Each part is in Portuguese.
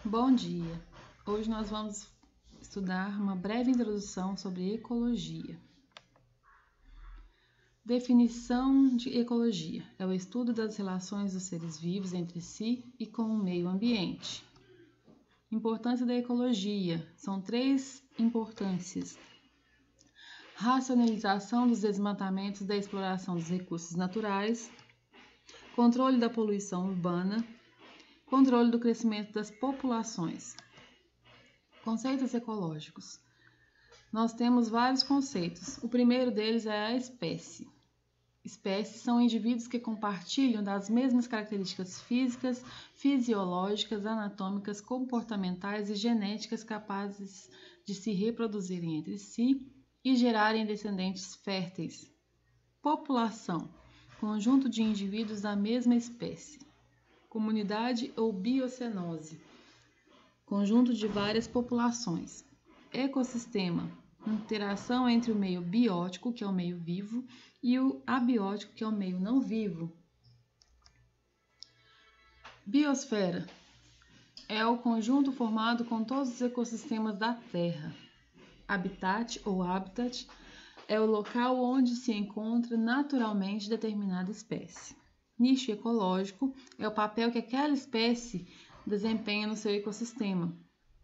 Bom dia! Hoje nós vamos estudar uma breve introdução sobre ecologia. Definição de ecologia: é o estudo das relações dos seres vivos entre si e com o meio ambiente. Importância da ecologia: são três importâncias: racionalização dos desmatamentos da exploração dos recursos naturais, controle da poluição urbana, controle do crescimento das populações. Conceitos ecológicos. Nós temos vários conceitos. O primeiro deles é a espécie. Espécies são indivíduos que compartilham das mesmas características físicas, fisiológicas, anatômicas, comportamentais e genéticas capazes de se reproduzirem entre si e gerarem descendentes férteis. População. Conjunto de indivíduos da mesma espécie. Comunidade ou biocenose. Conjunto de várias populações. Ecossistema. Interação entre o meio biótico, que é o meio vivo, e o abiótico, que é o meio não vivo. Biosfera. É o conjunto formado com todos os ecossistemas da Terra. Habitat ou habitat é o local onde se encontra naturalmente determinada espécie. Nicho ecológico é o papel que aquela espécie desempenha no seu ecossistema.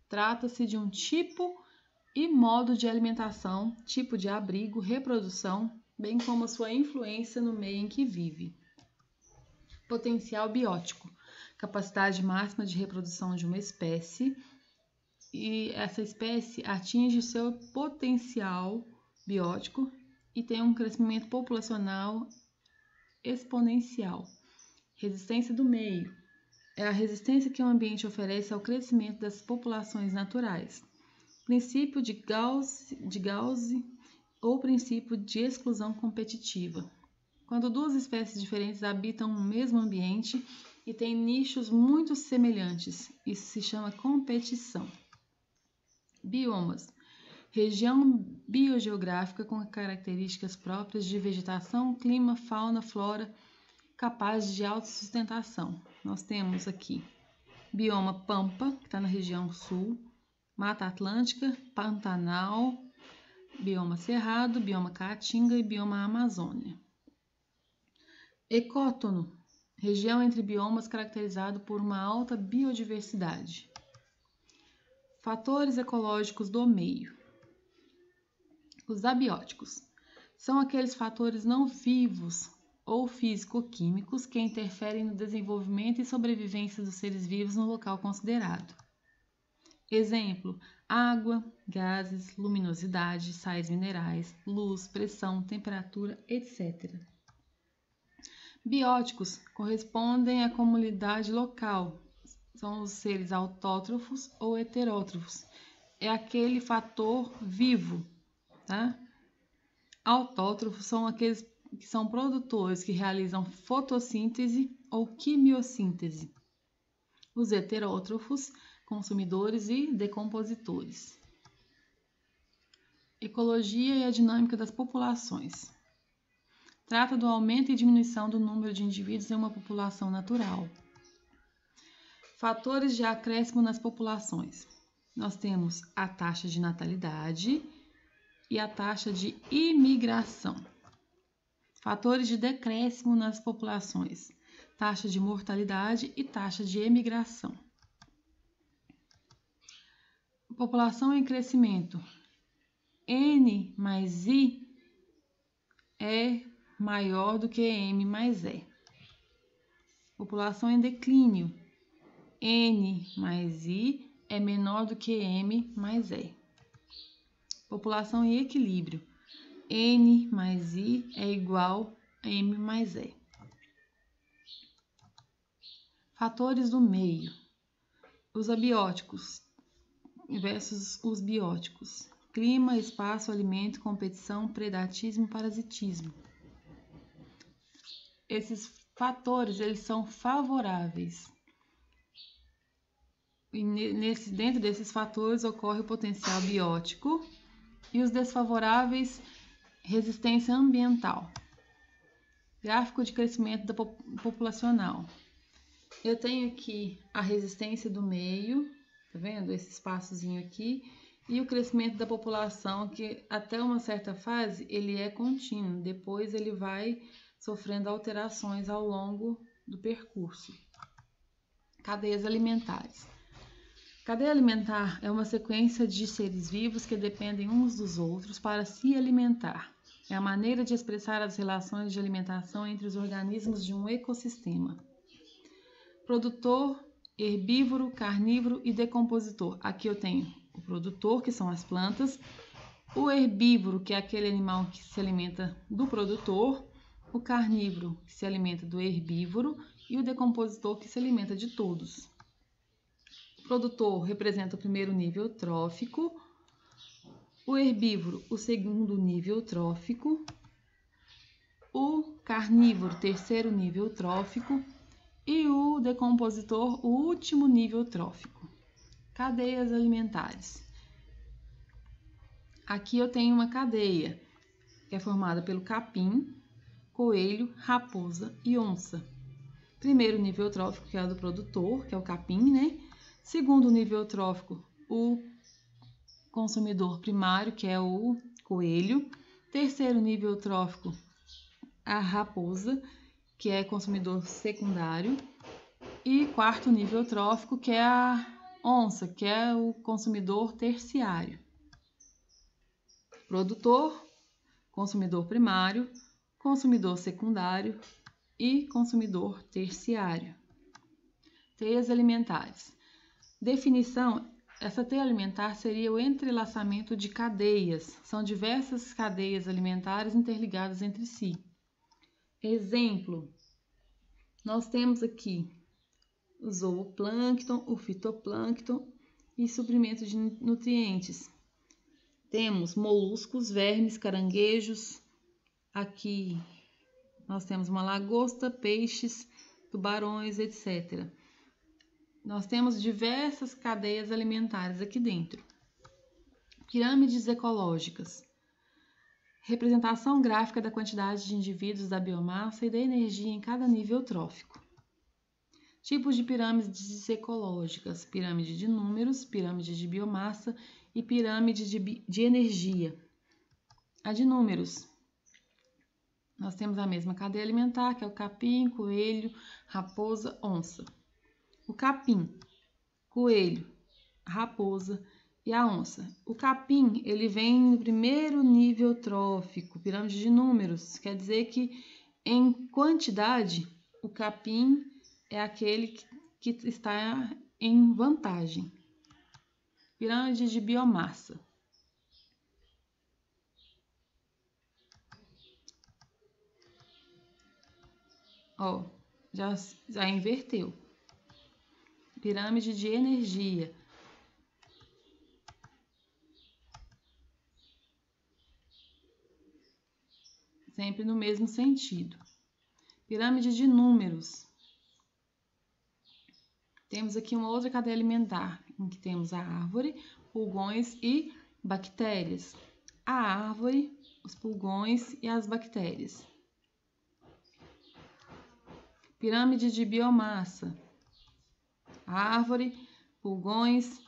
Trata-se de um tipo e modo de alimentação, tipo de abrigo, reprodução, bem como a sua influência no meio em que vive. Potencial biótico, capacidade máxima de reprodução de uma espécie, e essa espécie atinge seu potencial biótico e tem um crescimento populacional exponencial. Resistência do meio é a resistência que o ambiente oferece ao crescimento das populações naturais. Princípio de Gauss ou princípio de exclusão competitiva. Quando duas espécies diferentes habitam o mesmo ambiente e têm nichos muito semelhantes, isso se chama competição. Biomas. Região biogeográfica com características próprias de vegetação, clima, fauna, flora, capazes de autossustentação. Nós temos aqui bioma Pampa, que está na região sul, Mata Atlântica, Pantanal, bioma Cerrado, bioma Caatinga e bioma Amazônia. Ecótono, região entre biomas caracterizado por uma alta biodiversidade. Fatores ecológicos do meio. Os abióticos são aqueles fatores não vivos ou físico-químicos que interferem no desenvolvimento e sobrevivência dos seres vivos no local considerado. Exemplo: água, gases, luminosidade, sais minerais, luz, pressão, temperatura, etc. Bióticos correspondem à comunidade local. São os seres autótrofos ou heterótrofos. É aquele fator vivo, tá? Autótrofos são aqueles que são produtores que realizam fotossíntese ou quimiossíntese. Os heterótrofos, consumidores e decompositores. Ecologia e a dinâmica das populações. Trata do aumento e diminuição do número de indivíduos em uma população natural. Fatores de acréscimo nas populações. Nós temos a taxa de natalidade e a taxa de imigração. Fatores de decréscimo nas populações. Taxa de mortalidade e taxa de emigração. População em crescimento. N mais I é maior do que M mais E. População em declínio. N mais I é menor do que M mais E. População em equilíbrio. N mais I é igual a M mais E. Fatores do meio. Os abióticos versus os bióticos. Clima, espaço, alimento, competição, predatismo, parasitismo. Esses fatores, eles são favoráveis. E dentro desses fatores ocorre o potencial biótico e os desfavoráveis, resistência ambiental. Gráfico de crescimento populacional. Eu tenho aqui a resistência do meio Tá vendo? Esse espaçozinho aqui. E o crescimento da população, que até uma certa fase ele é contínuo, depois ele vai sofrendo alterações ao longo do percurso. Cadeias alimentares. Cadeia alimentar é uma sequência de seres vivos que dependem uns dos outros para se alimentar. É a maneira de expressar as relações de alimentação entre os organismos de um ecossistema. Produtor, herbívoro, carnívoro e decompositor. Aqui eu tenho o produtor, que são as plantas, o herbívoro, que é aquele animal que se alimenta do produtor, o carnívoro, que se alimenta do herbívoro, e o decompositor, que se alimenta de todos. O produtor representa o primeiro nível trófico, o herbívoro, o segundo nível trófico, o carnívoro, terceiro nível trófico, e o decompositor, o último nível trófico. Cadeias alimentares. Aqui eu tenho uma cadeia que é formada pelo capim, coelho, raposa e onça. Primeiro nível trófico, que é o do produtor, que é o capim, né? Segundo nível trófico, o consumidor primário, que é o coelho. Terceiro nível trófico, a raposa, que é consumidor secundário. E quarto nível trófico, que é a onça, que é o consumidor terciário. Produtor, consumidor primário, consumidor secundário e consumidor terciário. Teias alimentares. Definição: essa teia alimentar seria o entrelaçamento de cadeias. São diversas cadeias alimentares interligadas entre si. Exemplo: nós temos aqui o zooplâncton, o fitoplâncton e suprimento de nutrientes. Temos moluscos, vermes, caranguejos. Aqui nós temos uma lagosta, peixes, tubarões, etc. Nós temos diversas cadeias alimentares aqui dentro. Pirâmides ecológicas. Representação gráfica da quantidade de indivíduos, da biomassa e da energia em cada nível trófico. Tipos de pirâmides ecológicas: pirâmide de números, pirâmide de biomassa e pirâmide de energia. A de números. Nós temos a mesma cadeia alimentar, que é o capim, coelho, raposa, onça. O capim, coelho, raposa e a onça. O capim, ele vem no primeiro nível trófico, pirâmide de números. Quer dizer que, em quantidade, o capim é aquele que está em vantagem. Pirâmide de biomassa. Ó, já inverteu. Pirâmide de energia. Sempre no mesmo sentido. Pirâmide de números. Temos aqui uma outra cadeia alimentar, em que temos a árvore, pulgões e bactérias. A árvore, os pulgões e as bactérias. Pirâmide de biomassa. Árvore, pulgões,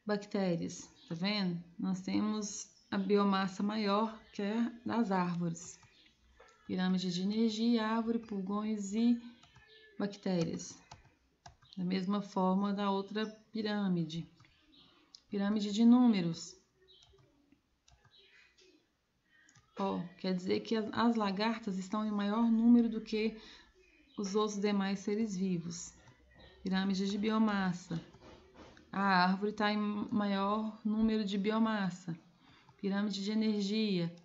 bactérias. Tá vendo? Nós temos a biomassa maior, que é das árvores. Pirâmide de energia, árvore, pulgões e bactérias. Da mesma forma da outra pirâmide. Pirâmide de números. Ó, quer dizer que as lagartas estão em maior número do que os outros demais seres vivos. Pirâmide de biomassa. A árvore está em maior número de biomassa. Pirâmide de energia.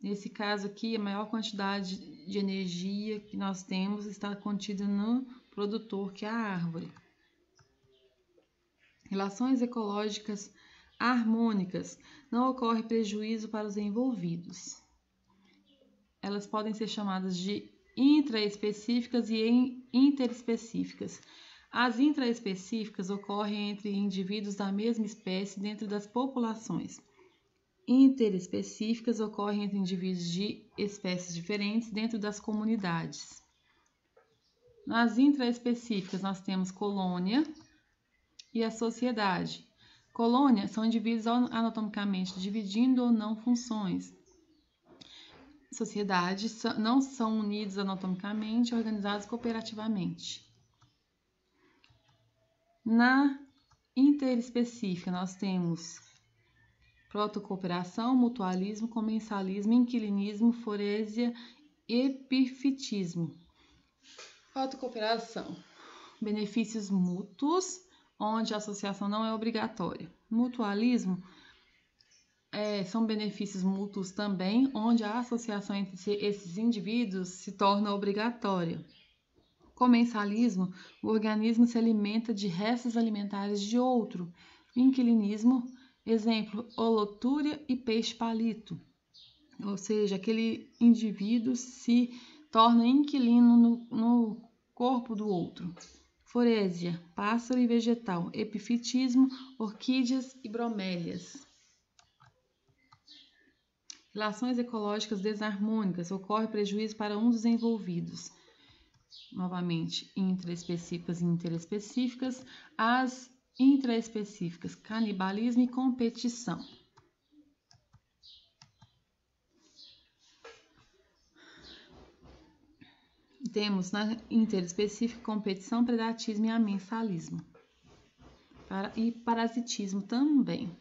Nesse caso aqui, a maior quantidade de energia que nós temos está contida no produtor, que é a árvore. Relações ecológicas harmônicas. Não ocorre prejuízo para os envolvidos. Elas podem ser chamadas de intraespecíficas e interespecíficas. As intraespecíficas ocorrem entre indivíduos da mesma espécie dentro das populações. Interespecíficas ocorrem entre indivíduos de espécies diferentes dentro das comunidades. Nas intraespecíficas, nós temos colônia, e a sociedade. Colônia são indivíduos anatomicamente dividindo ou não funções. Sociedades não são unidos anatomicamente, organizados cooperativamente. Na interespecífica, nós temos protocooperação, mutualismo, comensalismo, inquilinismo, forésia, epifitismo. Protocooperação. Benefícios mútuos, onde a associação não é obrigatória. Mutualismo são benefícios mútuos também, onde a associação entre esses indivíduos se torna obrigatória. Comensalismo, o organismo se alimenta de restos alimentares de outro. Inquilinismo, exemplo, holotúria e peixe-palito. Ou seja, aquele indivíduo se torna inquilino no corpo do outro. Forésia, pássaro e vegetal. Epifitismo, orquídeas e bromélias. Relações ecológicas desarmônicas. Ocorre prejuízo para um dos envolvidos. Novamente, intraespecíficas e interespecíficas. As intraespecíficas, canibalismo e competição. Temos na interespecífica competição, predatismo e amensalismo. E parasitismo também.